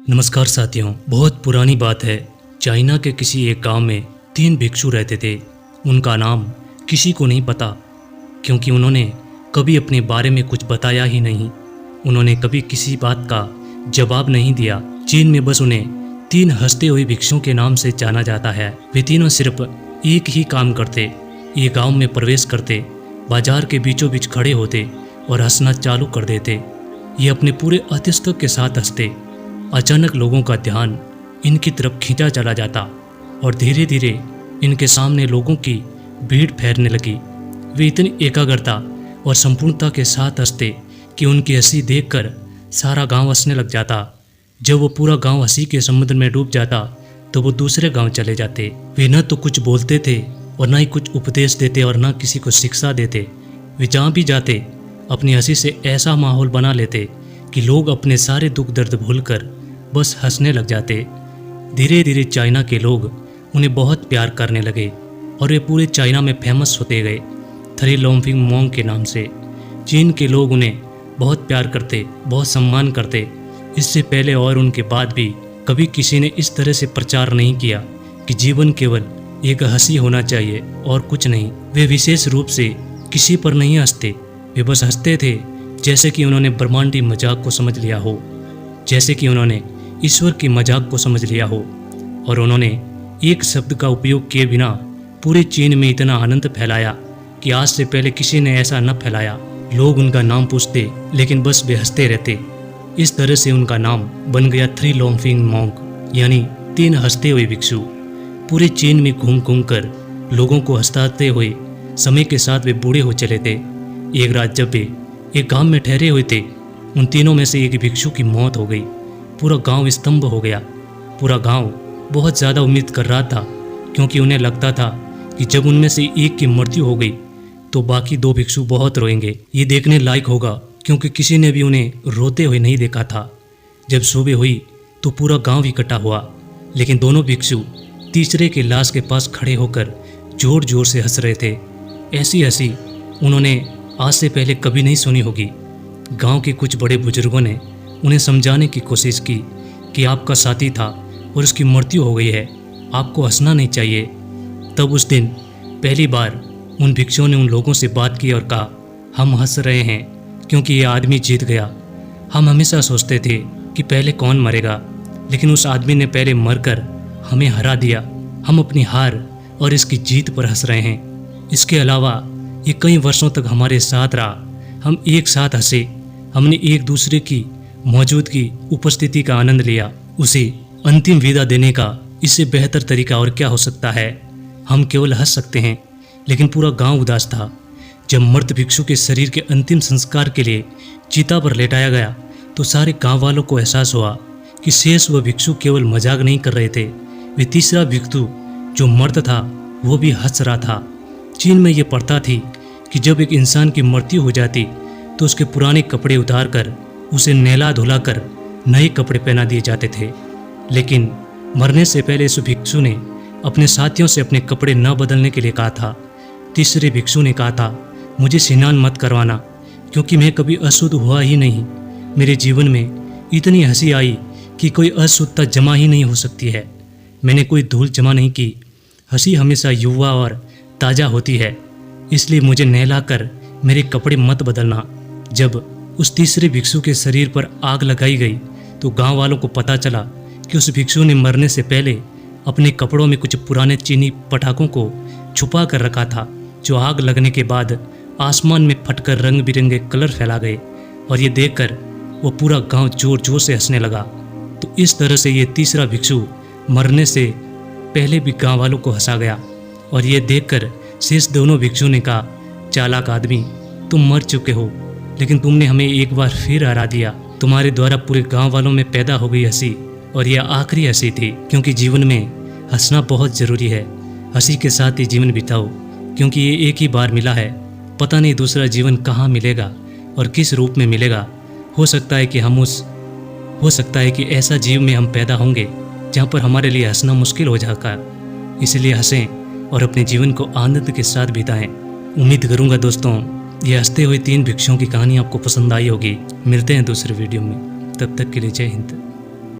नमस्कार साथियों, बहुत पुरानी बात है। चाइना के किसी एक गांव में 3 भिक्षु रहते थे। उनका नाम किसी को नहीं पता, क्योंकि उन्होंने कभी अपने बारे में कुछ बताया ही नहीं। उन्होंने कभी किसी बात का जवाब नहीं दिया। चीन में बस उन्हें 3 हंसते हुए भिक्षुओं के नाम से जाना जाता है। वे तीनों सिर्फ एक ही काम करते, ये गांव में प्रवेश करते, बाजार के बीचों बीच खड़े होते और हंसना चालू कर देते। ये अपने पूरे अस्तित्व के साथ हंसते। अचानक लोगों का ध्यान इनकी तरफ खींचा चला जाता और धीरे धीरे इनके सामने लोगों की भीड़ फैलने लगी। वे इतनी एकाग्रता और संपूर्णता के साथ हंसते कि उनकी हंसी देखकर सारा गांव हंसने लग जाता। जब वो पूरा गांव हंसी के समुद्र में डूब जाता तो वो दूसरे गांव चले जाते। वे न तो कुछ बोलते थे और न ही कुछ उपदेश देते और न किसी को शिक्षा देते। वे जहाँ भी जाते अपनी हंसी से ऐसा माहौल बना लेते कि लोग अपने सारे दुख दर्द भूलकर बस हंसने लग जाते। धीरे धीरे चाइना के लोग उन्हें बहुत प्यार करने लगे और वे पूरे चाइना में फेमस होते गए, थ्री लॉन्गफिंग मोंग के नाम से। चीन के लोग उन्हें बहुत प्यार करते, बहुत सम्मान करते। इससे पहले और उनके बाद भी कभी किसी ने इस तरह से प्रचार नहीं किया कि जीवन केवल एक हंसी होना चाहिए और कुछ नहीं। वे विशेष रूप से किसी पर नहीं हंसते, वे बस हंसते थे जैसे कि उन्होंने ब्रह्मांडी मजाक को समझ लिया हो, जैसे कि उन्होंने ईश्वर की मजाक को समझ लिया हो। और उन्होंने एक शब्द का उपयोग किए बिना पूरे चीन में इतना आनंद फैलाया कि आज से पहले किसी ने ऐसा न फैलाया। लोग उनका नाम पूछते लेकिन बस वे हंसते रहते। इस तरह से उनका नाम बन गया थ्री लॉन्गफिंग मोंग, यानी 3 हंसते हुए भिक्षु। पूरे चीन में घूम घूम कर लोगों को हंसाते हुए समय के साथ वे बूढ़े हो चले थे। एक रात जब वे एक गांव में ठहरे हुए थे, उन तीनों में से एक भिक्षु की मौत हो गई। पूरा गांव स्तंभ हो गया। पूरा गांव बहुत ज़्यादा उम्मीद कर रहा था, क्योंकि उन्हें लगता था कि जब उनमें से एक की मृत्यु हो गई तो बाकी 2 भिक्षु बहुत रोएंगे। ये देखने लायक होगा, क्योंकि किसी ने भी उन्हें रोते हुए नहीं देखा था। जब सुबह हुई तो पूरा गांव इकट्ठा हुआ, लेकिन दोनों भिक्षु तीसरे के लाश के पास खड़े होकर जोर जोर से हंस रहे थे। ऐसी हंसी उन्होंने आज से पहले कभी नहीं सुनी होगी। गांव के कुछ बड़े बुजुर्गों ने उन्हें समझाने की कोशिश की कि आपका साथी था और उसकी मृत्यु हो गई है, आपको हंसना नहीं चाहिए। तब उस दिन पहली बार उन भिक्षुओं ने उन लोगों से बात की और कहा, हम हंस रहे हैं क्योंकि ये आदमी जीत गया। हम हमेशा सोचते थे कि पहले कौन मरेगा, लेकिन उस आदमी ने पहले मरकर हमें हरा दिया। हम अपनी हार और इसकी जीत पर हंस रहे हैं। इसके अलावा ये कई वर्षों तक हमारे साथ रहा। हम एक साथ हंसे, हमने एक दूसरे की मौजूदगी, उपस्थिति का आनंद लिया। उसे अंतिम विदा देने का इससे बेहतर तरीका और क्या हो सकता है। हम केवल हंस सकते हैं, लेकिन पूरा गांव उदास था। जब मृत भिक्षु के शरीर के अंतिम संस्कार के लिए चिता पर लेटाया गया तो सारे गांव वालों को एहसास हुआ कि शेष वह भिक्षु केवल मजाक नहीं कर रहे थे। वे तीसरा भिक्षु जो मर्द था वो भी हंस रहा था। चीन में ये प्रथा थी कि जब एक इंसान की मृत्यु हो जाती तो उसके पुराने कपड़े उतार कर उसे नहला धुला कर नए कपड़े पहना दिए जाते थे। लेकिन मरने से पहले इस भिक्षु ने अपने साथियों से अपने कपड़े न बदलने के लिए कहा था। तीसरे भिक्षु ने कहा था, मुझे स्नान मत करवाना, क्योंकि मैं कभी अशुद्ध हुआ ही नहीं। मेरे जीवन में इतनी हंसी आई कि कोई अशुद्धता जमा ही नहीं हो सकती है। मैंने कोई धूल जमा नहीं की। हंसी हमेशा युवा और ताज़ा होती है, इसलिए मुझे नहलाकर मेरे कपड़े मत बदलना। जब उस तीसरे भिक्षु के शरीर पर आग लगाई गई तो गांव वालों को पता चला कि उस भिक्षु ने मरने से पहले अपने कपड़ों में कुछ पुराने चीनी पटाखों को छुपा कर रखा था, जो आग लगने के बाद आसमान में फटकर रंग बिरंगे कलर फैला गए। और ये देखकर वो पूरा गांव जोर जोर से हंसने लगा। तो इस तरह से ये तीसरा भिक्षु मरने से पहले भी गांव वालों को हंसा गया। और ये देखकर शेष दोनों भिक्षु ने कहा, चालाक आदमी, तुम मर चुके हो, लेकिन तुमने हमें एक बार फिर हरा दिया। तुम्हारे द्वारा पूरे गांव वालों में पैदा हो गई हंसी, और यह आखिरी हंसी थी, क्योंकि जीवन में हंसना बहुत ज़रूरी है। हंसी के साथ ही जीवन बिताओ, क्योंकि ये एक ही बार मिला है। पता नहीं दूसरा जीवन कहाँ मिलेगा और किस रूप में मिलेगा। हो सकता है कि ऐसा जीव में हम पैदा होंगे जहाँ पर हमारे लिए हंसना मुश्किल हो जाएगा। इसलिए हंसें और अपने जीवन को आनंद के साथ बिताएं। उम्मीद करूँगा दोस्तों ये हंसते हुए 3 भिक्षुओं की कहानी आपको पसंद आई होगी। मिलते हैं दूसरे वीडियो में, तब तक के लिए जय हिंद।